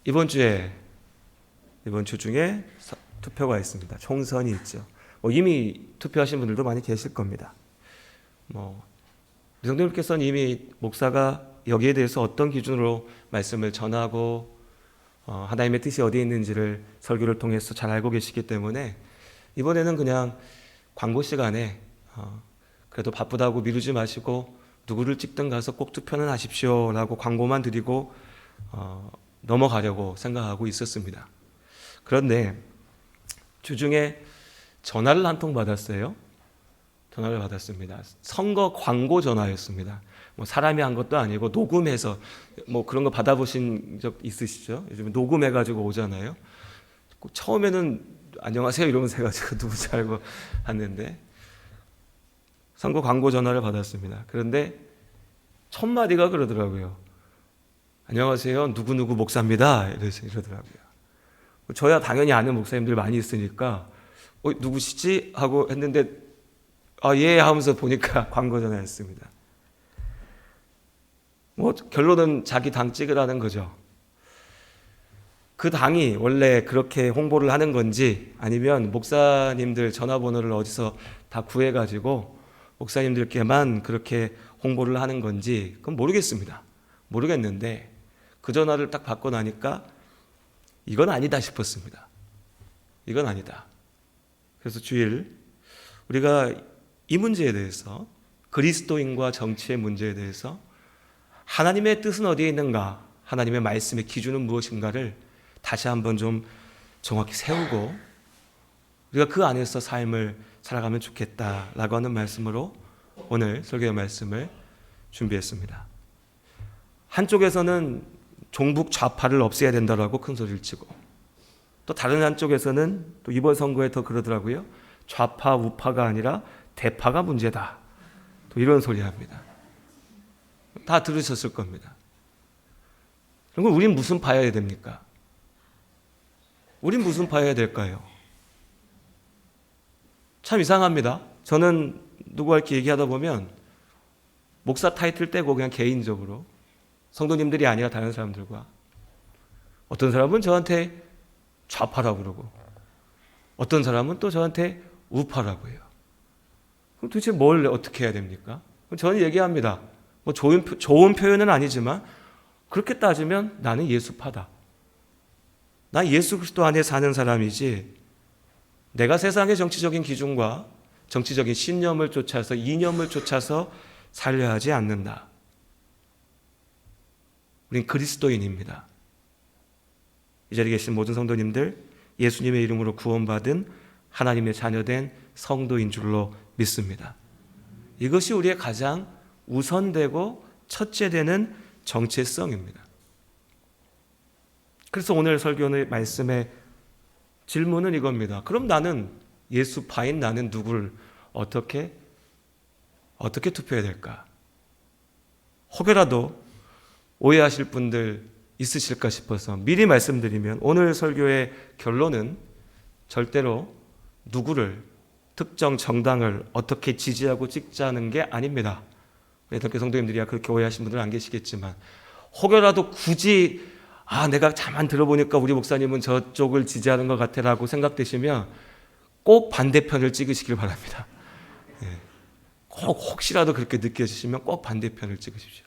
이번 주 중에 투표가 있습니다. 총선이 있죠. 이미 투표하신 분들도 많이 계실 겁니다. 우리 성도님께서는 이미 목사가 여기에 대해서 어떤 기준으로 말씀을 전하고 하나님의 뜻이 어디에 있는지를 설교를 통해서 잘 알고 계시기 때문에 이번에는 그냥 광고 시간에 그래도 바쁘다고 미루지 마시고 누구를 찍든 가서 꼭 투표는 하십시오라고 광고만 드리고 넘어가려고 생각하고 있었습니다. 그런데 주중에 전화를 한 통 받았어요. 전화를 받았습니다. 선거 광고 전화였습니다. 사람이 한 것도 아니고 녹음해서 그런 거 받아보신 적 있으시죠? 요즘 녹음해가지고 오잖아요. 처음에는 안녕하세요 이러면서 해가지고 누구지 알고 왔는데 선거 광고 전화를 받았습니다. 그런데 첫 마디가 그러더라고요. 안녕하세요 누구누구 목사입니다 이러더라고요. 저야 당연히 아는 목사님들 많이 있으니까 누구시지? 하고 했는데 예 하면서 보니까 광고 전화였습니다. 결론은 자기 당 찍으라는 거죠. 그 당이 원래 그렇게 홍보를 하는 건지 아니면 목사님들 전화번호를 어디서 다 구해가지고 목사님들께만 그렇게 홍보를 하는 건지 그건 모르겠는데 그 전화를 딱 받고 나니까 이건 아니다 싶었습니다. 이건 아니다. 그래서 주일 우리가 이 문제에 대해서 그리스도인과 정치의 문제에 대해서 하나님의 뜻은 어디에 있는가, 하나님의 말씀의 기준은 무엇인가를 다시 한번 좀 정확히 세우고 우리가 그 안에서 삶을 살아가면 좋겠다라고 하는 말씀으로 오늘 설교의 말씀을 준비했습니다. 한쪽에서는 종북 좌파를 없애야 된다라고 큰 소리를 치고 또 다른 한쪽에서는 또 이번 선거에 더 그러더라고요. 좌파 우파가 아니라 대파가 문제다. 또 이런 소리 합니다. 다 들으셨을 겁니다. 그럼 우린 무슨 파여야 됩니까? 우린 무슨 파여야 될까요? 참 이상합니다. 저는 누구와 이렇게 얘기하다 보면 목사 타이틀 떼고 그냥 개인적으로 성도님들이 아니라 다른 사람들과 어떤 사람은 저한테 좌파라고 그러고 어떤 사람은 또 저한테 우파라고 해요. 그럼 도대체 뭘 어떻게 해야 됩니까? 저는 얘기합니다. 좋은 표현은 아니지만 그렇게 따지면 나는 예수파다. 나 예수 그리스도 안에 사는 사람이지 내가 세상의 정치적인 기준과 정치적인 신념을 쫓아서 이념을 쫓아서 살려 하지 않는다. 우린 그리스도인입니다. 이 자리에 계신 모든 성도님들 예수님의 이름으로 구원받은 하나님의 자녀된 성도인 줄로 믿습니다. 이것이 우리의 가장 우선되고 첫째 되는 정체성입니다. 그래서 오늘 설교의 말씀의 질문은 이겁니다. 그럼 나는 예수파인 나는 누구를 어떻게 투표해야 될까? 혹여라도 오해하실 분들 있으실까 싶어서 미리 말씀드리면 오늘 설교의 결론은 절대로 누구를 특정 정당을 어떻게 지지하고 찍자는 게 아닙니다. 이렇게 성도님들이야 그렇게 오해하신 분들은 안 계시겠지만 혹여라도 굳이 내가 가만 들어보니까 우리 목사님은 저쪽을 지지하는 것 같아라고 생각되시면 꼭 반대편을 찍으시길 바랍니다. 꼭 혹시라도 그렇게 느껴지시면 꼭 반대편을 찍으십시오.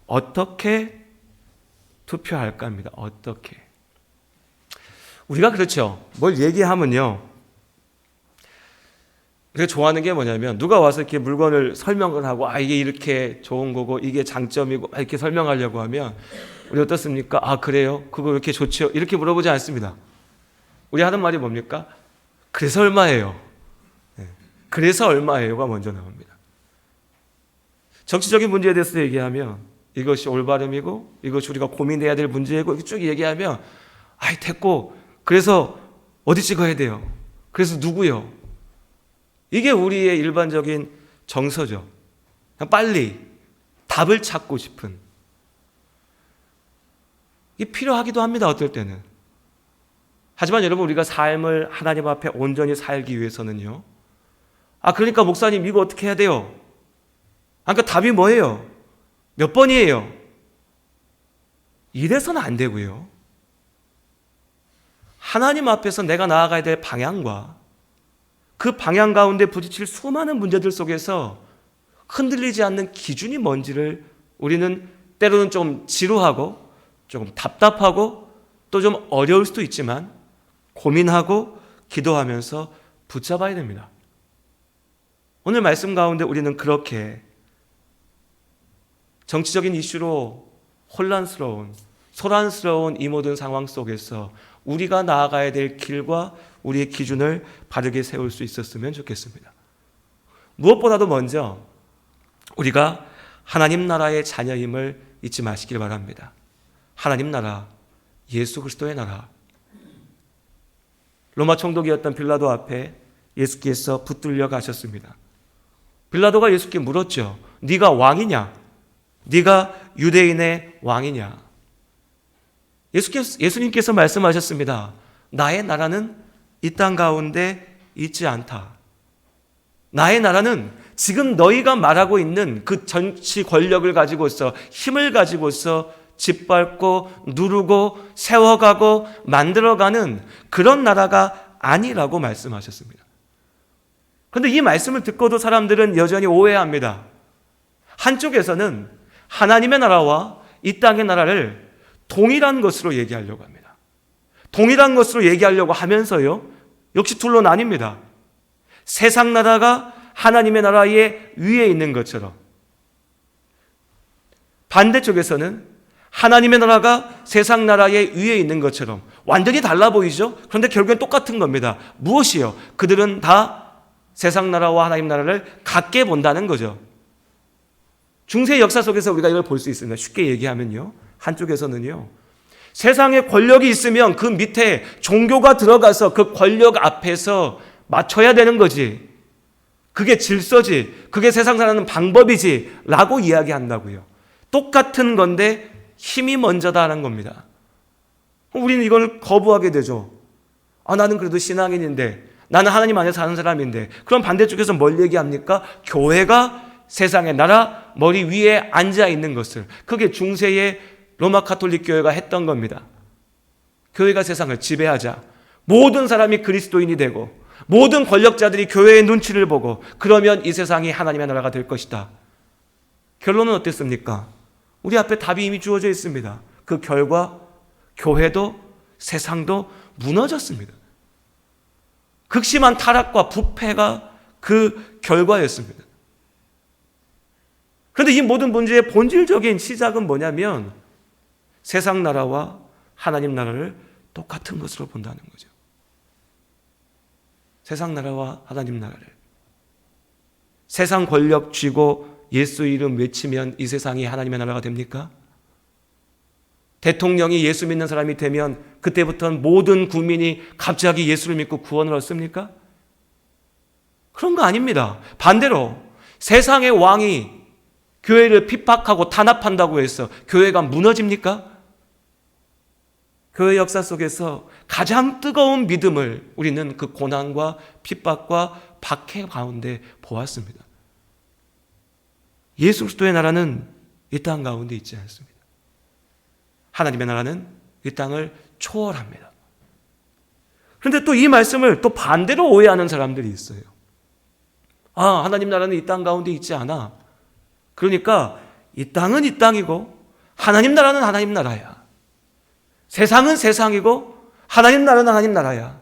어떻게 투표할까 합니다. 어떻게. 우리가 그렇죠. 뭘 얘기하면요. 우리가 좋아하는 게 뭐냐면 누가 와서 이렇게 물건을 설명을 하고 이게 이렇게 좋은 거고 이게 장점이고 이렇게 설명하려고 하면 우리 어떻습니까? 그래요? 그거 이렇게 좋죠? 이렇게 물어보지 않습니다. 우리 하는 말이 뭡니까? 그래서 얼마예요? 그래서 얼마예요가 먼저 나옵니다. 정치적인 문제에 대해서 얘기하면 이것이 올바름이고 이것이 우리가 고민해야 될 문제이고 이렇게 쭉 얘기하면 됐고 그래서 어디 찍어야 돼요? 그래서 누구요? 이게 우리의 일반적인 정서죠. 그냥 빨리 답을 찾고 싶은. 이게 필요하기도 합니다. 어떨 때는. 하지만 여러분 우리가 삶을 하나님 앞에 온전히 살기 위해서는요. 그러니까 목사님 이거 어떻게 해야 돼요? 그러니까 답이 뭐예요? 몇 번이에요? 이래서는 안 되고요. 하나님 앞에서 내가 나아가야 될 방향과 그 방향 가운데 부딪힐 수많은 문제들 속에서 흔들리지 않는 기준이 뭔지를 우리는 때로는 좀 지루하고 조금 답답하고 또 좀 어려울 수도 있지만 고민하고 기도하면서 붙잡아야 됩니다. 오늘 말씀 가운데 우리는 그렇게 정치적인 이슈로 혼란스러운, 소란스러운 이 모든 상황 속에서 우리가 나아가야 될 길과 우리의 기준을 바르게 세울 수 있었으면 좋겠습니다. 무엇보다도 먼저 우리가 하나님 나라의 자녀임을 잊지 마시길 바랍니다. 하나님 나라, 예수 그리스도의 나라. 로마 총독이었던 빌라도 앞에 예수께서 붙들려 가셨습니다. 빌라도가 예수께 물었죠. 네가 왕이냐? 네가 유대인의 왕이냐? 예수님께서 말씀하셨습니다. 나의 나라는 이 땅 가운데 있지 않다. 나의 나라는 지금 너희가 말하고 있는 그 정치 권력을 가지고서 힘을 가지고서 짓밟고 누르고 세워가고 만들어가는 그런 나라가 아니라고 말씀하셨습니다. 그런데 이 말씀을 듣고도 사람들은 여전히 오해합니다. 한쪽에서는 하나님의 나라와 이 땅의 나라를 동일한 것으로 얘기하려고 합니다. 동일한 것으로 얘기하려고 하면서요, 역시 둘로 나뉩니다. 세상 나라가 하나님의 나라의 위에 있는 것처럼, 반대쪽에서는 하나님의 나라가 세상 나라의 위에 있는 것처럼 완전히 달라 보이죠? 그런데 결국엔 똑같은 겁니다. 무엇이요? 그들은 다 세상 나라와 하나님 나라를 같게 본다는 거죠. 중세 역사 속에서 우리가 이걸 볼 수 있습니다. 쉽게 얘기하면요, 한쪽에서는요, 세상에 권력이 있으면 그 밑에 종교가 들어가서 그 권력 앞에서 맞춰야 되는 거지, 그게 질서지, 그게 세상 사는 방법이지 라고 이야기한다고요. 똑같은 건데 힘이 먼저다라는 겁니다. 우리는 이걸 거부하게 되죠. 나는 그래도 신앙인인데, 나는 하나님 안에 사는 사람인데. 그럼 반대쪽에서 뭘 얘기합니까? 교회가 세상의 나라 머리 위에 앉아 있는 것을, 그게 중세의 로마 가톨릭 교회가 했던 겁니다. 교회가 세상을 지배하자, 모든 사람이 그리스도인이 되고 모든 권력자들이 교회의 눈치를 보고, 그러면 이 세상이 하나님의 나라가 될 것이다. 결론은 어땠습니까? 우리 앞에 답이 이미 주어져 있습니다. 그 결과 교회도 세상도 무너졌습니다. 극심한 타락과 부패가 그 결과였습니다. 그런데 이 모든 문제의 본질적인 시작은 뭐냐면 세상 나라와 하나님 나라를 똑같은 것으로 본다는 거죠. 세상 나라와 하나님 나라를, 세상 권력 쥐고 예수 이름 외치면 이 세상이 하나님의 나라가 됩니까? 대통령이 예수 믿는 사람이 되면 그때부터는 모든 국민이 갑자기 예수를 믿고 구원을 얻습니까? 그런 거 아닙니다. 반대로 세상의 왕이 교회를 핍박하고 탄압한다고 해서 교회가 무너집니까? 교회 역사 속에서 가장 뜨거운 믿음을 우리는 그 고난과 핍박과 박해 가운데 보았습니다. 예수 그리스도의 나라는 이 땅 가운데 있지 않습니다. 하나님의 나라는 이 땅을 초월합니다. 그런데 또 이 말씀을 또 반대로 오해하는 사람들이 있어요. 하나님 나라는 이 땅 가운데 있지 않아. 그러니까 이 땅은 이 땅이고 하나님 나라는 하나님 나라야. 세상은 세상이고 하나님 나라는 하나님 나라야.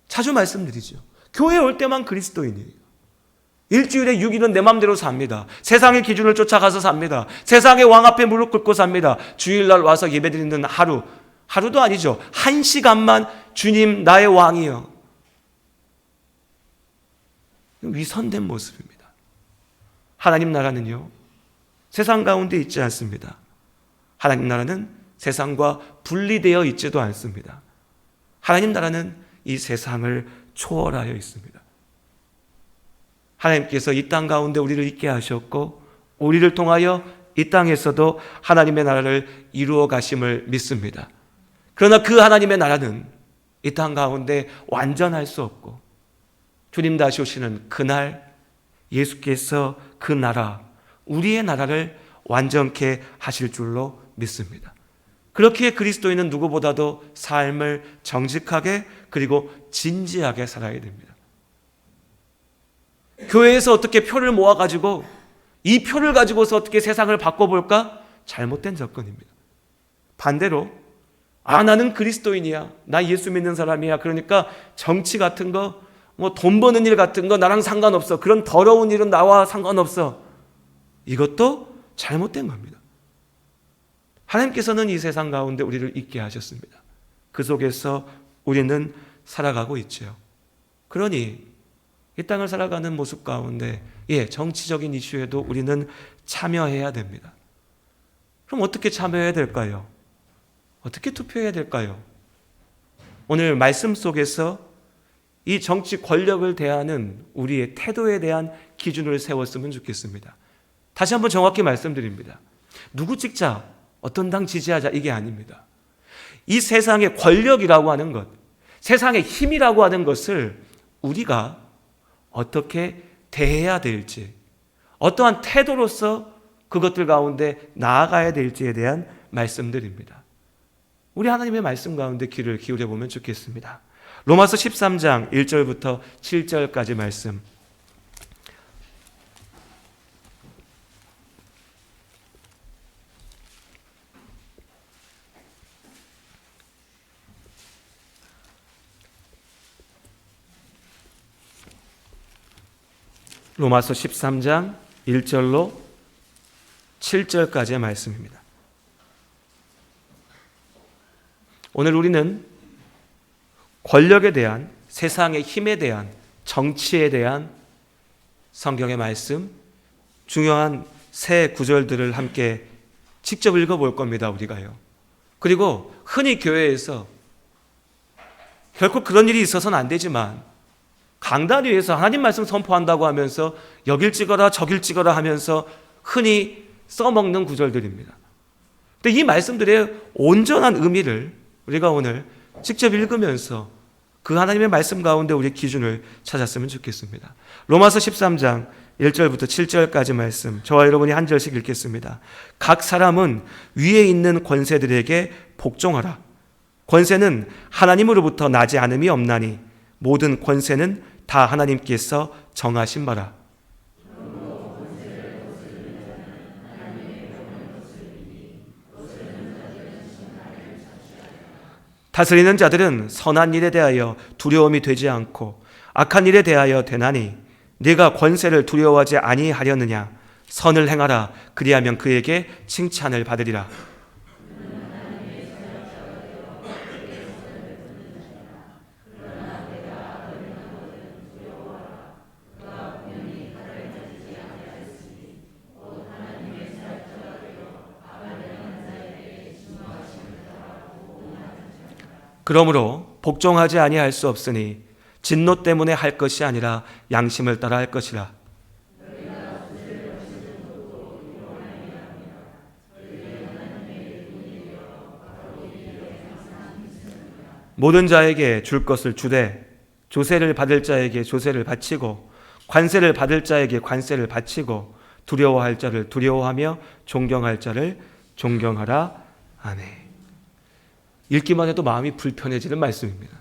자주 말씀드리죠. 교회에 올 때만 그리스도인이에요. 일주일에 6일은 내 맘대로 삽니다. 세상의 기준을 쫓아가서 삽니다. 세상의 왕 앞에 무릎 꿇고 삽니다. 주일날 와서 예배드리는 하루도 아니죠. 1시간만 주님 나의 왕이여. 위선된 모습입니다. 하나님 나라는요, 세상 가운데 있지 않습니다. 하나님 나라는 세상과 분리되어 있지도 않습니다. 하나님 나라는 이 세상을 초월하여 있습니다. 하나님께서 이 땅 가운데 우리를 있게 하셨고 우리를 통하여 이 땅에서도 하나님의 나라를 이루어 가심을 믿습니다. 그러나 그 하나님의 나라는 이 땅 가운데 완전할 수 없고 주님 다시 오시는 그날 예수께서 그 나라, 우리의 나라를 완전케 하실 줄로 믿습니다. 그렇기에 그리스도인은 누구보다도 삶을 정직하게 그리고 진지하게 살아야 됩니다. 교회에서 어떻게 표를 모아가지고 이 표를 가지고서 어떻게 세상을 바꿔볼까? 잘못된 접근입니다. 반대로 나는 그리스도인이야. 나 예수 믿는 사람이야. 그러니까 정치 같은 거, 돈 버는 일 같은 거 나랑 상관없어. 그런 더러운 일은 나와 상관없어. 이것도 잘못된 겁니다. 하나님께서는 이 세상 가운데 우리를 있게 하셨습니다. 그 속에서 우리는 살아가고 있죠. 그러니 이 땅을 살아가는 모습 가운데 정치적인 이슈에도 우리는 참여해야 됩니다. 그럼 어떻게 참여해야 될까요? 어떻게 투표해야 될까요? 오늘 말씀 속에서 이 정치 권력을 대하는 우리의 태도에 대한 기준을 세웠으면 좋겠습니다. 다시 한번 정확히 말씀드립니다. 누구 찍자, 어떤 당 지지하자, 이게 아닙니다. 이 세상의 권력이라고 하는 것, 세상의 힘이라고 하는 것을 우리가 어떻게 대해야 될지, 어떠한 태도로서 그것들 가운데 나아가야 될지에 대한 말씀들입니다. 우리 하나님의 말씀 가운데 귀를 기울여 보면 좋겠습니다. 로마서 13장 1절부터 7절까지 말씀. 로마서 13장 1절로 7절까지의 말씀입니다. 오늘 우리는 권력에 대한, 세상의 힘에 대한, 정치에 대한 성경의 말씀, 중요한 세 구절들을 함께 직접 읽어볼 겁니다. 우리가요. 그리고 흔히 교회에서 결코 그런 일이 있어서는 안 되지만 강단 위에서 하나님 말씀 선포한다고 하면서 여길 찍어라 저길 찍어라 하면서 흔히 써먹는 구절들입니다. 근데 이 말씀들의 온전한 의미를 우리가 오늘 직접 읽으면서 그 하나님의 말씀 가운데 우리의 기준을 찾았으면 좋겠습니다. 로마서 13장 1절부터 7절까지 말씀, 저와 여러분이 한 절씩 읽겠습니다. 각 사람은 위에 있는 권세들에게 복종하라. 권세는 하나님으로부터 나지 않음이 없나니 모든 권세는 다 하나님께서 정하신 바라. 다스리는 자들은 선한 일에 대하여 두려움이 되지 않고 악한 일에 대하여 되나니 네가 권세를 두려워하지 아니하려느냐. 선을 행하라. 그리하면 그에게 칭찬을 받으리라. 그러므로 복종하지 아니할 수 없으니 진노 때문에 할 것이 아니라 양심을 따라 할 것이라. 모든 자에게 줄 것을 주되 조세를 받을 자에게 조세를 바치고 관세를 받을 자에게 관세를 바치고 두려워할 자를 두려워하며 존경할 자를 존경하라 하네. 읽기만 해도 마음이 불편해지는 말씀입니다.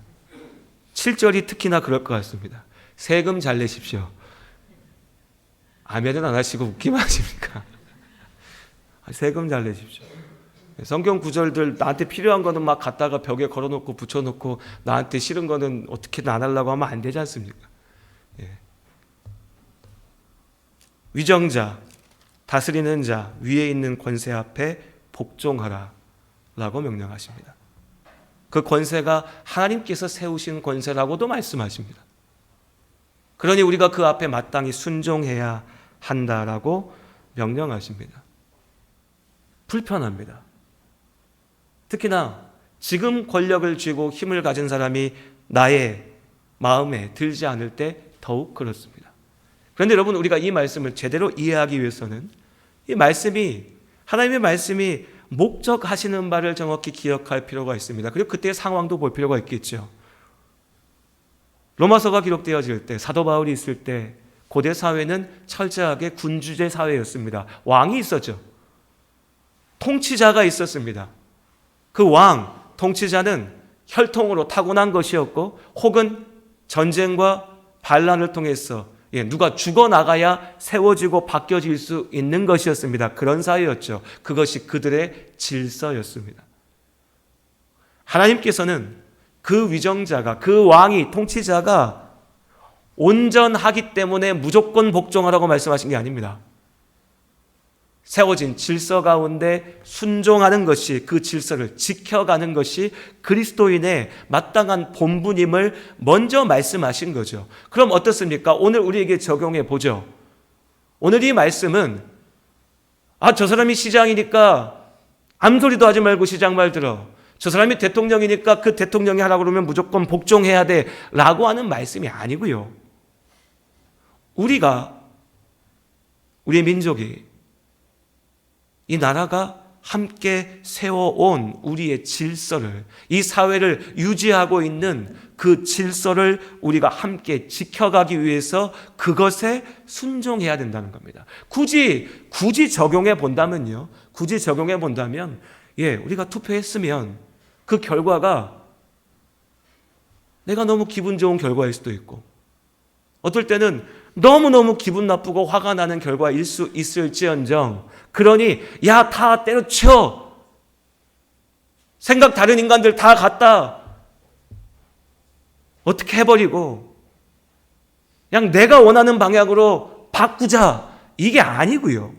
7절이 특히나 그럴 것 같습니다. 세금 잘 내십시오. 아멘은 안 하시고 웃기만 하십니까? 세금 잘 내십시오. 성경 구절들 나한테 필요한 거는 막 갖다가 벽에 걸어놓고 붙여놓고 나한테 싫은 거는 어떻게든 안 하려고 하면 안 되지 않습니까? 위정자, 다스리는 자, 위에 있는 권세 앞에 복종하라 라고 명령하십니다. 그 권세가 하나님께서 세우신 권세라고도 말씀하십니다. 그러니 우리가 그 앞에 마땅히 순종해야 한다라고 명령하십니다. 불편합니다. 특히나 지금 권력을 쥐고 힘을 가진 사람이 나의 마음에 들지 않을 때 더욱 그렇습니다. 그런데 여러분, 우리가 이 말씀을 제대로 이해하기 위해서는 이 말씀이, 하나님의 말씀이 목적하시는 바를 정확히 기억할 필요가 있습니다. 그리고 그때의 상황도 볼 필요가 있겠죠. 로마서가 기록되어질 때, 사도 바울이 있을 때 고대 사회는 철저하게 군주제 사회였습니다. 왕이 있었죠. 통치자가 있었습니다. 그 왕, 통치자는 혈통으로 타고난 것이었고 혹은 전쟁과 반란을 통해서 누가 죽어나가야 세워지고 바뀌어질 수 있는 것이었습니다. 그런 사회였죠. 그것이 그들의 질서였습니다. 하나님께서는 그 위정자가, 그 왕이, 통치자가 온전하기 때문에 무조건 복종하라고 말씀하신 게 아닙니다. 세워진 질서 가운데 순종하는 것이, 그 질서를 지켜가는 것이 그리스도인의 마땅한 본분임을 먼저 말씀하신 거죠. 그럼 어떻습니까? 오늘 우리에게 적용해 보죠. 오늘 이 말씀은 저 사람이 시장이니까 암소리도 하지 말고 시장 말 들어. 저 사람이 대통령이니까 그 대통령이 하라고 그러면 무조건 복종해야 돼 라고 하는 말씀이 아니고요. 우리의 민족이, 이 나라가 함께 세워온 우리의 질서를, 이 사회를 유지하고 있는 그 질서를 우리가 함께 지켜가기 위해서 그것에 순종해야 된다는 겁니다. 굳이 적용해 본다면요. 우리가 투표했으면 그 결과가 내가 너무 기분 좋은 결과일 수도 있고, 어떨 때는 너무너무 기분 나쁘고 화가 나는 결과일 수 있을지언정, 그러니 다 때려쳐, 생각 다른 인간들 다 갖다 어떻게 해버리고 그냥 내가 원하는 방향으로 바꾸자, 이게 아니고요.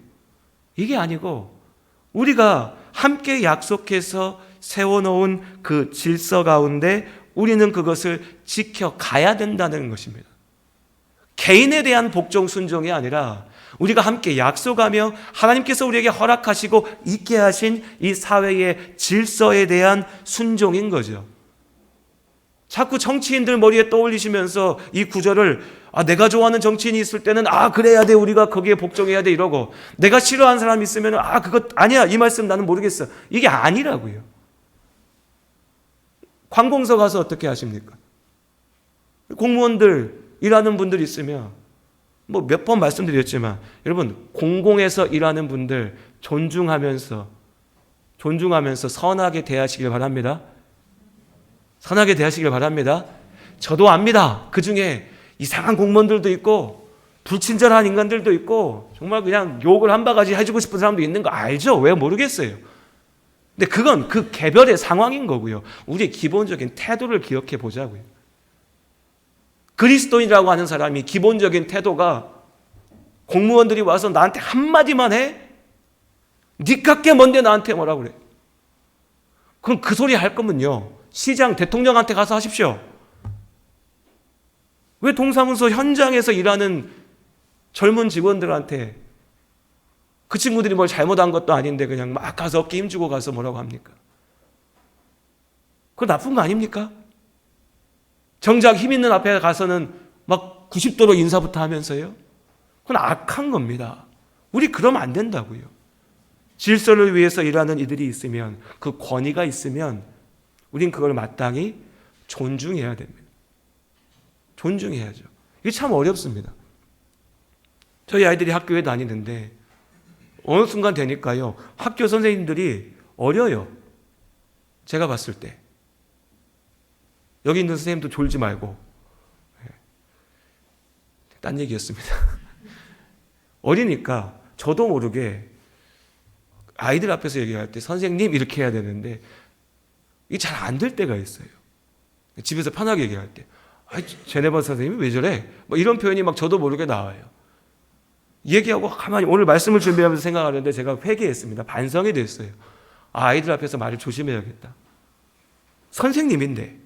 이게 아니고 우리가 함께 약속해서 세워놓은 그 질서 가운데 우리는 그것을 지켜가야 된다는 것입니다. 개인에 대한 복종 순종이 아니라 우리가 함께 약속하며 하나님께서 우리에게 허락하시고 있게 하신 이 사회의 질서에 대한 순종인 거죠. 자꾸 정치인들 머리에 떠올리시면서 이 구절을 내가 좋아하는 정치인이 있을 때는 그래야 돼, 우리가 거기에 복종해야 돼 이러고, 내가 싫어하는 사람이 있으면 그것 아니야, 이 말씀 나는 모르겠어, 이게 아니라고요. 관공서 가서 어떻게 하십니까? 공무원들 일하는 분들 있으면 몇 번 말씀드렸지만, 여러분, 공공에서 일하는 분들 존중하면서 선하게 대하시길 바랍니다. 선하게 대하시길 바랍니다. 저도 압니다. 그 중에 이상한 공무원들도 있고 불친절한 인간들도 있고 정말 그냥 욕을 한 바가지 해주고 싶은 사람도 있는 거 알죠? 왜 모르겠어요. 근데 그건 그 개별의 상황인 거고요. 우리의 기본적인 태도를 기억해 보자고요. 그리스도인이라고 하는 사람이 기본적인 태도가, 공무원들이 와서 나한테 한마디만 해? 니깎게 뭔데 나한테 뭐라고 그래? 그럼 그 소리 할 거면요, 시장, 대통령한테 가서 하십시오. 왜 동사무소 현장에서 일하는 젊은 직원들한테, 그 친구들이 뭘 잘못한 것도 아닌데 그냥 막 가서 어깨 힘주고 가서 뭐라고 합니까? 그거 나쁜 거 아닙니까? 정작 힘 있는 앞에 가서는 막 90도로 인사부터 하면서요. 그건 악한 겁니다. 우리 그러면 안 된다고요. 질서를 위해서 일하는 이들이 있으면, 그 권위가 있으면 우린 그걸 마땅히 존중해야 됩니다. 존중해야죠. 이게 참 어렵습니다. 저희 아이들이 학교에 다니는데 어느 순간 되니까요, 학교 선생님들이 어려요. 제가 봤을 때. 여기 있는 선생님도 졸지 말고. 딴 얘기였습니다. 어리니까 저도 모르게 아이들 앞에서 얘기할 때 선생님 이렇게 해야 되는데 이게 잘 안 될 때가 있어요. 집에서 편하게 얘기할 때 쟤네반 선생님이 왜 저래? 이런 표현이 막 저도 모르게 나와요. 얘기하고 가만히 오늘 말씀을 준비하면서 생각하는데 제가 회개했습니다. 반성이 됐어요. 아이들 앞에서 말을 조심해야겠다. 선생님인데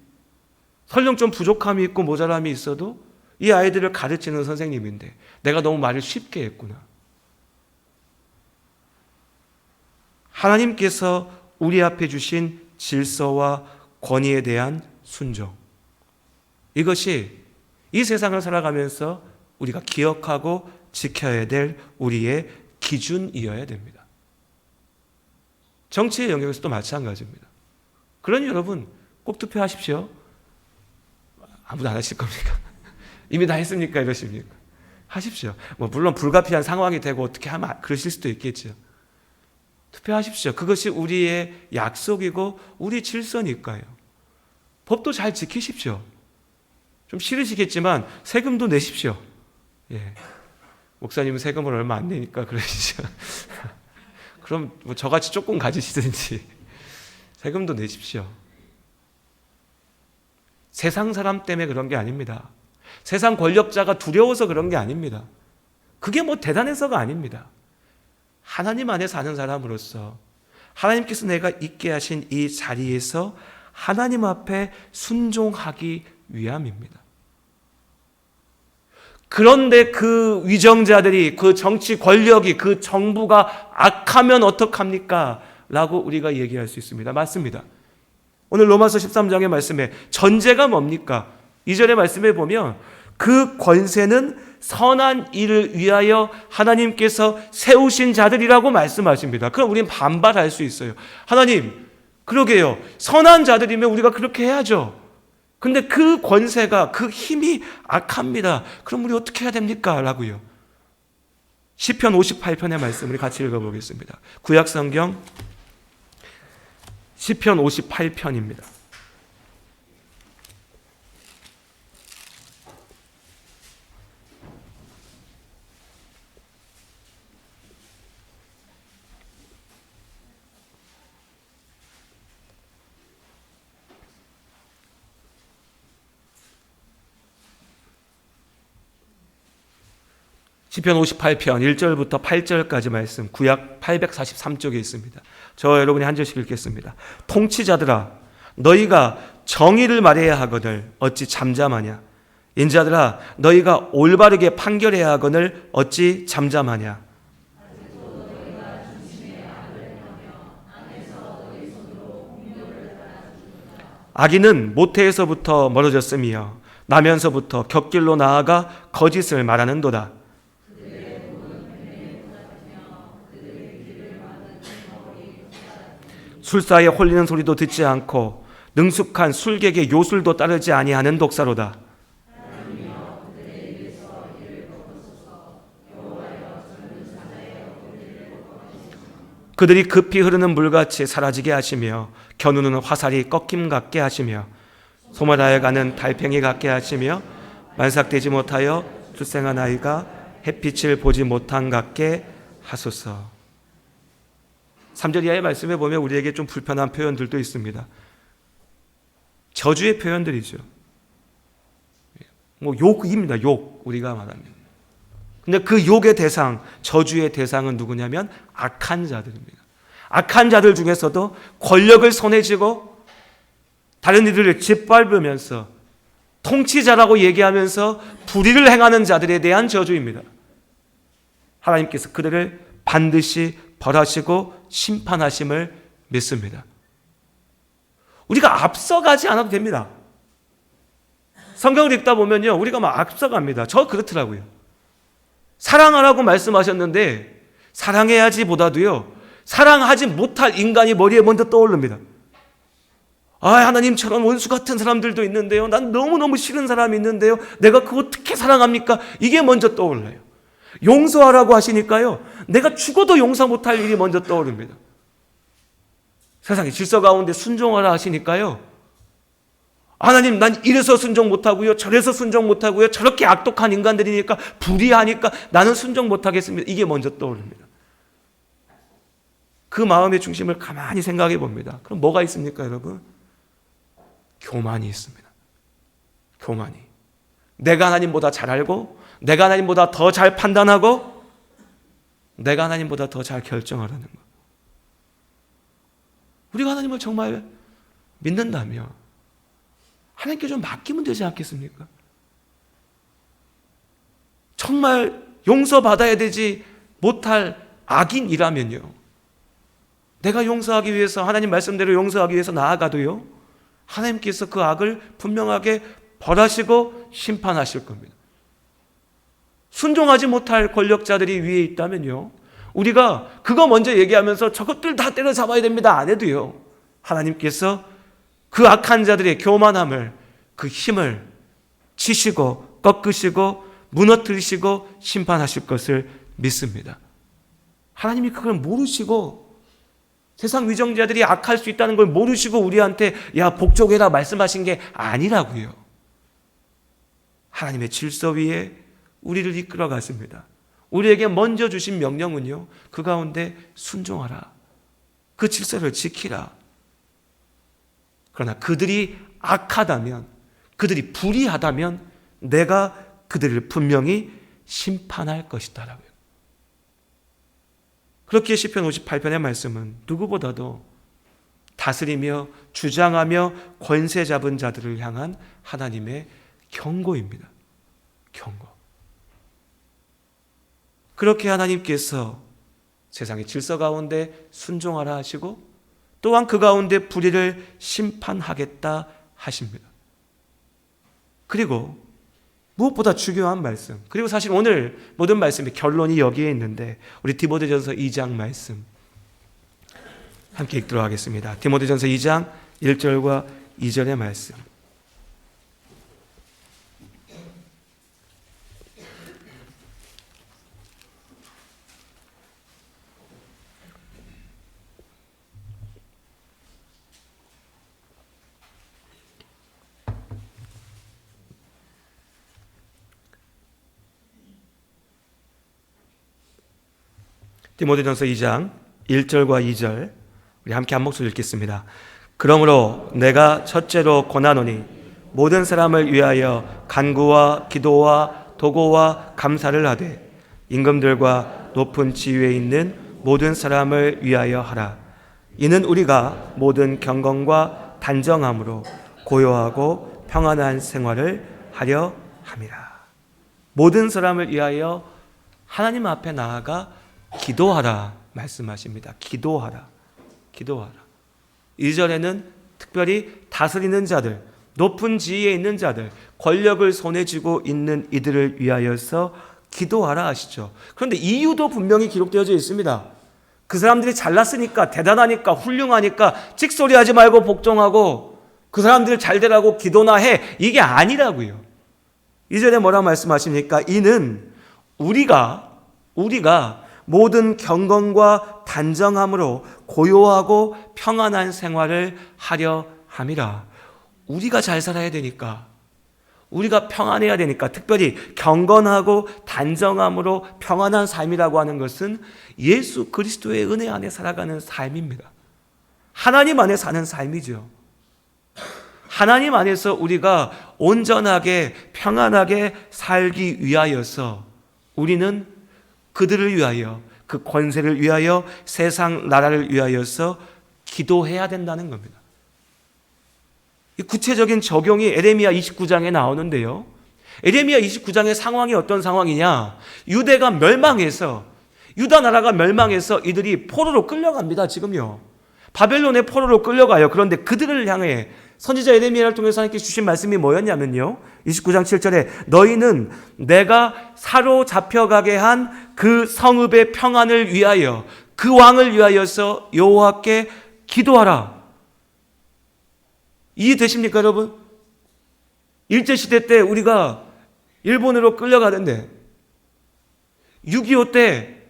설령 좀 부족함이 있고 모자람이 있어도 이 아이들을 가르치는 선생님인데 내가 너무 말을 쉽게 했구나. 하나님께서 우리 앞에 주신 질서와 권위에 대한 순종, 이것이 이 세상을 살아가면서 우리가 기억하고 지켜야 될 우리의 기준이어야 됩니다. 정치의 영역에서도 마찬가지입니다. 그러니 여러분 꼭 투표하십시오. 아무도 안 하실 겁니까? 이미 다 했습니까? 이러십니까? 하십시오. 물론 불가피한 상황이 되고 어떻게 하면 그러실 수도 있겠죠. 투표하십시오. 그것이 우리의 약속이고 우리 질서니까요. 법도 잘 지키십시오. 좀 싫으시겠지만 세금도 내십시오. 예. 목사님은 세금을 얼마 안 내니까 그러시죠. 그럼 뭐 저같이 조금 가지시든지 세금도 내십시오. 세상 사람 때문에 그런 게 아닙니다. 세상 권력자가 두려워서 그런 게 아닙니다. 그게 뭐 대단해서가 아닙니다. 하나님 안에 사는 사람으로서 하나님께서 내가 있게 하신 이 자리에서 하나님 앞에 순종하기 위함입니다. 그런데 그 위정자들이, 그 정치 권력이, 그 정부가 악하면 어떡합니까? 라고 우리가 얘기할 수 있습니다. 맞습니다. 오늘 로마서 13장의 말씀에 전제가 뭡니까? 2절의 말씀에 보면 그 권세는 선한 일을 위하여 하나님께서 세우신 자들이라고 말씀하십니다. 그럼 우리는 반발할 수 있어요. 하나님, 그러게요. 선한 자들이면 우리가 그렇게 해야죠. 근데 그 권세가, 그 힘이 악합니다. 그럼 우리 어떻게 해야 됩니까? 라고요. 시편 58편의 말씀 우리 같이 읽어보겠습니다. 구약성경 시편 58편입니다. 시편 58편 1절부터 8절까지 말씀, 구약 843쪽에 있습니다. 저 여러분이 한 절씩 읽겠습니다. 통치자들아, 너희가 정의를 말해야 하거늘 어찌 잠잠하냐? 인자들아, 너희가 올바르게 판결해야 하거늘 어찌 잠잠하냐? 악인은 모태에서부터 멀어졌으며 나면서부터 곁길로 나아가 거짓을 말하는도다. 술사에 홀리는 소리도 듣지 않고 능숙한 술객의 요술도 따르지 아니하는 독사로다. 그들이 급히 흐르는 물같이 사라지게 하시며 겨누는 화살이 꺾임 같게 하시며 소멸하여 가는 달팽이 같게 하시며 만삭되지 못하여 출생한 아이가 햇빛을 보지 못한 같게 하소서. 3절 이하의 말씀에 보면 우리에게 좀 불편한 표현들도 있습니다. 저주의 표현들이죠. 뭐 욕입니다. 욕, 우리가 말하면. 근데 그 욕의 대상, 저주의 대상은 누구냐면 악한 자들입니다. 악한 자들 중에서도 권력을 손에 쥐고 다른 이들을 짓밟으면서 통치자라고 얘기하면서 불의를 행하는 자들에 대한 저주입니다. 하나님께서 그들을 반드시 벌하시고 심판하심을 믿습니다. 우리가 앞서가지 않아도 됩니다. 성경을 읽다 보면요, 우리가 막 앞서갑니다. 저 그렇더라고요. 사랑하라고 말씀하셨는데 사랑해야지 보다도요, 사랑하지 못할 인간이 머리에 먼저 떠오릅니다. 아, 하나님처럼 원수 같은 사람들도 있는데요, 난 너무너무 싫은 사람이 있는데요, 내가 그거 어떻게 사랑합니까? 이게 먼저 떠올라요. 용서하라고 하시니까요, 내가 죽어도 용서 못할 일이 먼저 떠오릅니다. 세상의 질서 가운데 순종하라 하시니까요, 하나님, 난 이래서 순종 못하고요, 저래서 순종 못하고요, 저렇게 악독한 인간들이니까, 불의하니까 나는 순종 못하겠습니다. 이게 먼저 떠오릅니다. 그 마음의 중심을 가만히 생각해 봅니다. 그럼 뭐가 있습니까, 여러분? 교만이 있습니다. 교만이. 내가 하나님보다 잘 알고, 내가 하나님보다 더 잘 판단하고, 내가 하나님보다 더 잘 결정하라는 것. 우리가 하나님을 정말 믿는다면 하나님께 좀 맡기면 되지 않겠습니까? 정말 용서받아야 되지 못할 악인이라면요, 내가 용서하기 위해서, 하나님 말씀대로 용서하기 위해서 나아가도요, 하나님께서 그 악을 분명하게 벌하시고 심판하실 겁니다. 순종하지 못할 권력자들이 위에 있다면요, 우리가 그거 먼저 얘기하면서 저것들 다 때려잡아야 됩니다 안 해도요, 하나님께서 그 악한 자들의 교만함을, 그 힘을 치시고 꺾으시고 무너뜨리시고 심판하실 것을 믿습니다. 하나님이 그걸 모르시고 세상 위정자들이 악할 수 있다는 걸 모르시고 우리한테 야 복종해라 말씀하신 게 아니라고요. 하나님의 질서 위에 우리를 이끌어 갔습니다. 우리에게 먼저 주신 명령은요, 그 가운데 순종하라. 그 질서를 지키라. 그러나 그들이 악하다면, 그들이 불의하다면 내가 그들을 분명히 심판할 것이다 라고요. 그렇게 시편 58편의 말씀은 누구보다도 다스리며 주장하며 권세 잡은 자들을 향한 하나님의 경고입니다. 경고. 그렇게 하나님께서 세상의 질서 가운데 순종하라 하시고 또한 그 가운데 불의를 심판하겠다 하십니다. 그리고 무엇보다 중요한 말씀, 그리고 사실 오늘 모든 말씀의 결론이 여기에 있는데 우리 디모데전서 2장 말씀 함께 읽도록 하겠습니다. 디모데전서 2장 1절과 2절의 말씀. 디모데전서 2장 1절과 2절 우리 함께 한 목소리 읽겠습니다. 그러므로 내가 첫째로 권하노니 모든 사람을 위하여 간구와 기도와 도고와 감사를 하되 임금들과 높은 지위에 있는 모든 사람을 위하여 하라. 이는 우리가 모든 경건과 단정함으로 고요하고 평안한 생활을 하려 함이라. 모든 사람을 위하여 하나님 앞에 나아가 기도하라 말씀하십니다. 기도하라. 기도하라. 2절에는 특별히 다스리는 자들, 높은 지위에 있는 자들, 권력을 손에 쥐고 있는 이들을 위하여서 기도하라 하시죠. 그런데 이유도 분명히 기록되어져 있습니다. 그 사람들이 잘났으니까, 대단하니까, 훌륭하니까 찍소리하지 말고 복종하고 그 사람들 잘 되라고 기도나 해. 이게 아니라고요. 2절에 뭐라 말씀하십니까? 이는 우리가 모든 경건과 단정함으로 고요하고 평안한 생활을 하려 함이라. 우리가 잘 살아야 되니까, 우리가 평안해야 되니까, 특별히 경건하고 단정함으로 평안한 삶이라고 하는 것은 예수 그리스도의 은혜 안에 살아가는 삶입니다. 하나님 안에 사는 삶이죠. 하나님 안에서 우리가 온전하게 평안하게 살기 위하여서 우리는 그들을 위하여, 그 권세를 위하여, 세상 나라를 위하여서 기도해야 된다는 겁니다. 이 구체적인 적용이 에레미야 29장에 나오는데요. 에레미야 29장의 상황이 어떤 상황이냐? 유대가 멸망해서, 유다 나라가 멸망해서 이들이 포로로 끌려갑니다. 지금요. 바벨론의 포로로 끌려가요. 그런데 그들을 향해 선지자 에레미야를 통해서 하나님께 주신 말씀이 뭐였냐면요. 29장 7절에 너희는 내가 사로잡혀가게 한 그 성읍의 평안을 위하여, 그 왕을 위하여서 여호와께 기도하라. 이해되십니까 여러분? 일제시대 때 우리가 일본으로 끌려가는데 6.25 때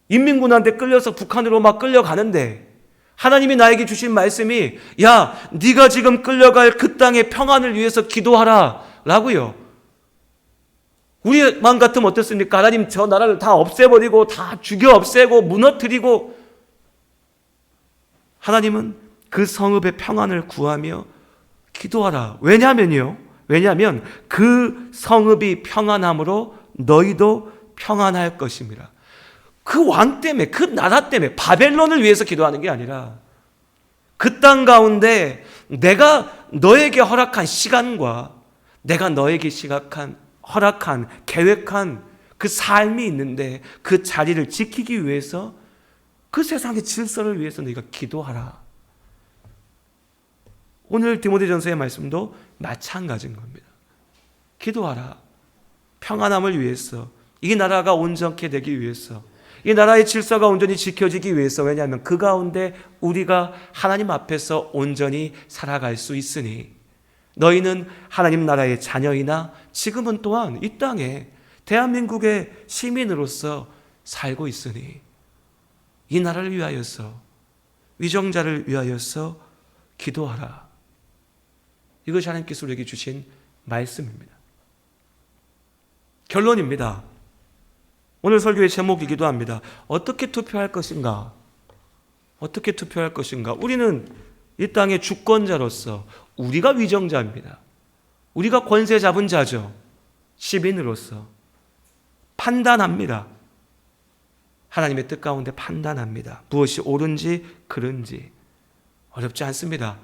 인민군한테 끌려서 북한으로 막 끌려가는데 하나님이 나에게 주신 말씀이 야, 네가 지금 끌려갈 그 땅의 평안을 위해서 기도하라 라고요. 우리 마음 같으면 어떻습니까? 하나님 저 나라를 다 없애버리고 다 죽여 없애고 무너뜨리고, 하나님은 그 성읍의 평안을 구하며 기도하라. 왜냐하면 그 성읍이 평안함으로 너희도 평안할 것입니다. 그 왕 때문에, 그 나라 때문에, 바벨론을 위해서 기도하는 게 아니라 그 땅 가운데 내가 너에게 허락한 시간과 내가 너에게 허락한 계획한 그 삶이 있는데 그 자리를 지키기 위해서, 그 세상의 질서를 위해서 너희가 기도하라. 오늘 디모데전서의 말씀도 마찬가지인 겁니다. 기도하라. 평안함을 위해서, 이 나라가 온전케 되기 위해서, 이 나라의 질서가 온전히 지켜지기 위해서. 왜냐하면 그 가운데 우리가 하나님 앞에서 온전히 살아갈 수 있으니, 너희는 하나님 나라의 자녀이나 지금은 또한 이 땅에 대한민국의 시민으로서 살고 있으니 이 나라를 위하여서 위정자를 위하여서 기도하라. 이것이 하나님께서 우리에게 주신 말씀입니다. 결론입니다. 오늘 설교의 제목이기도 합니다. 어떻게 투표할 것인가? 어떻게 투표할 것인가? 우리는 이 땅의 주권자로서 우리가 위정자입니다. 우리가 권세 잡은 자죠. 시민으로서 판단합니다. 하나님의 뜻 가운데 판단합니다. 무엇이 옳은지 그른지. 어렵지 않습니다.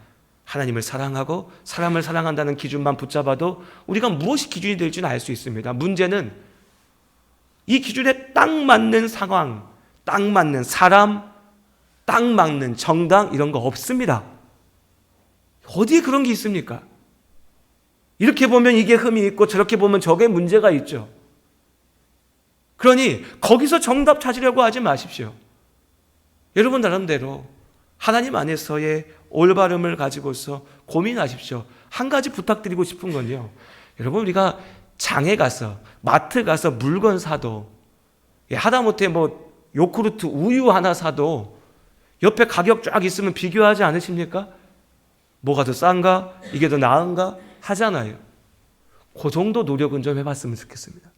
하나님을 사랑하고 사람을 사랑한다는 기준만 붙잡아도 우리가 무엇이 기준이 될지는 알 수 있습니다. 문제는 이 기준에 딱 맞는 상황, 딱 맞는 사람, 딱 맞는 정당 이런 거 없습니다. 어디에 그런 게 있습니까? 이렇게 보면 이게 흠이 있고 저렇게 보면 저게 문제가 있죠. 그러니 거기서 정답 찾으려고 하지 마십시오. 여러분 나름대로 하나님 안에서의 올바름을 가지고서 고민하십시오. 한 가지 부탁드리고 싶은 건요. 여러분 우리가 장에 가서 마트 가서 물건 사도 하다못해 요구르트 우유 하나 사도 옆에 가격 쫙 있으면 비교하지 않으십니까? 뭐가 더 싼가? 이게 더 나은가? 하잖아요. 그 정도 노력은 좀 해봤으면 좋겠습니다.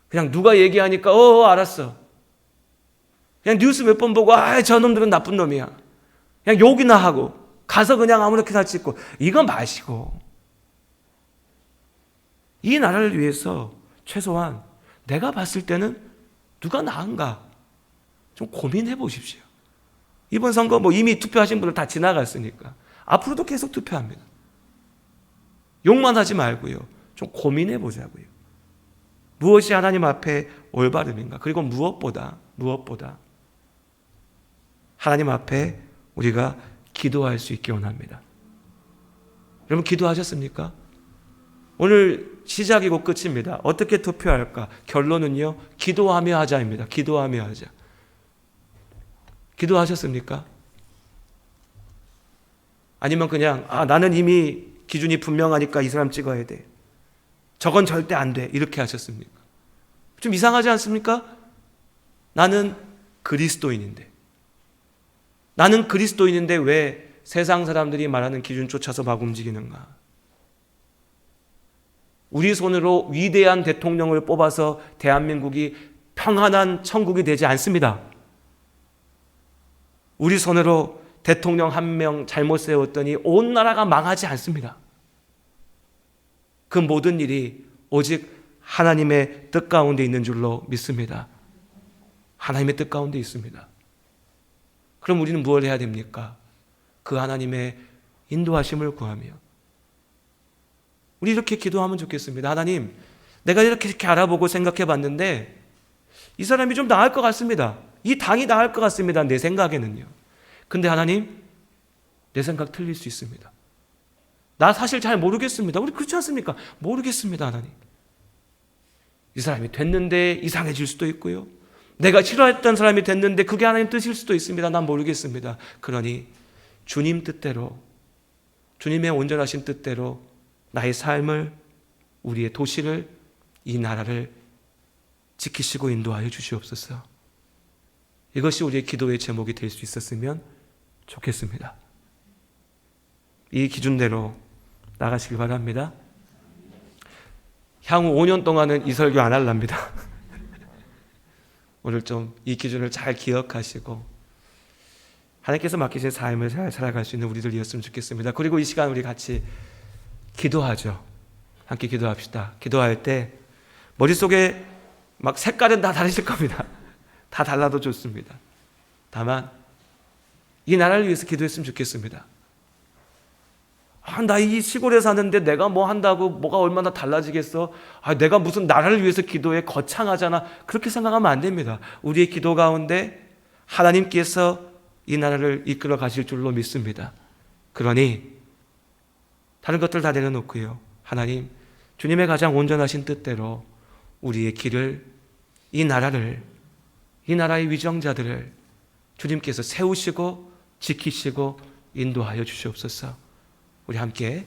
그냥 누가 얘기하니까 알았어. 그냥 뉴스 몇 번 보고 저놈들은 나쁜 놈이야. 그냥 욕이나 하고 가서 그냥 아무렇게나 찍고 이거 마시고 이 나라를 위해서 최소한 내가 봤을 때는 누가 나은가 좀 고민해 보십시오. 이번 선거 이미 투표하신 분들 다 지나갔으니까 앞으로도 계속 투표합니다. 욕만 하지 말고요. 좀 고민해 보자고요. 무엇이 하나님 앞에 올바름인가? 그리고 무엇보다 하나님 앞에 우리가 기도할 수 있기 원합니다. 여러분 기도하셨습니까? 오늘 시작이고 끝입니다. 어떻게 투표할까? 결론은요. 기도하며 하자입니다. 기도하며 하자. 기도하셨습니까? 아니면 그냥 나는 이미 기준이 분명하니까 이 사람 찍어야 돼. 저건 절대 안 돼. 이렇게 하셨습니까? 좀 이상하지 않습니까? 나는 그리스도인인데 왜 세상 사람들이 말하는 기준 쫓아서 막 움직이는가? 우리 손으로 위대한 대통령을 뽑아서 대한민국이 평안한 천국이 되지 않습니다. 우리 손으로 대통령 한 명 잘못 세웠더니 온 나라가 망하지 않습니다. 그 모든 일이 오직 하나님의 뜻 가운데 있는 줄로 믿습니다. 하나님의 뜻 가운데 있습니다. 그럼 우리는 무엇을 해야 됩니까? 그 하나님의 인도하심을 구하며 우리 이렇게 기도하면 좋겠습니다. 하나님, 내가 이렇게 알아보고 생각해 봤는데 이 사람이 좀 나을 것 같습니다. 이 당이 나을 것 같습니다. 내 생각에는요. 근데 하나님, 내 생각 틀릴 수 있습니다. 나 사실 잘 모르겠습니다. 우리 그렇지 않습니까? 모르겠습니다, 하나님. 이 사람이 됐는데 이상해질 수도 있고요. 내가 싫어했던 사람이 됐는데 그게 하나님 뜻일 수도 있습니다. 난 모르겠습니다. 그러니 주님 뜻대로, 주님의 온전하신 뜻대로 나의 삶을, 우리의 도시를, 이 나라를 지키시고 인도하여 주시옵소서. 이것이 우리의 기도의 제목이 될 수 있었으면 좋겠습니다. 이 기준대로 나가시길 바랍니다. 향후 5년 동안은 이 설교 안 할랍니다. 오늘 좀 이 기준을 잘 기억하시고 하나님께서 맡기신 삶을 잘 살아갈 수 있는 우리들이었으면 좋겠습니다. 그리고 이 시간 우리 같이 기도하죠. 함께 기도합시다. 기도할 때 머릿속에 막 색깔은 다 다르실 겁니다. 다 달라도 좋습니다. 다만 이 나라를 위해서 기도했으면 좋겠습니다. 나 이 시골에 사는데 내가 뭐 한다고 뭐가 얼마나 달라지겠어? 내가 무슨 나라를 위해서 기도해? 거창하잖아. 그렇게 생각하면 안 됩니다. 우리의 기도 가운데 하나님께서 이 나라를 이끌어 가실 줄로 믿습니다. 그러니 다른 것들 다 내려놓고요. 하나님, 주님의 가장 온전하신 뜻대로 우리의 길을, 이 나라를, 이 나라의 위정자들을 주님께서 세우시고 지키시고 인도하여 주시옵소서. 우리 함께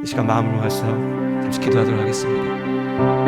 이 시간 마음으로 와서 잠시 기도하도록 하겠습니다.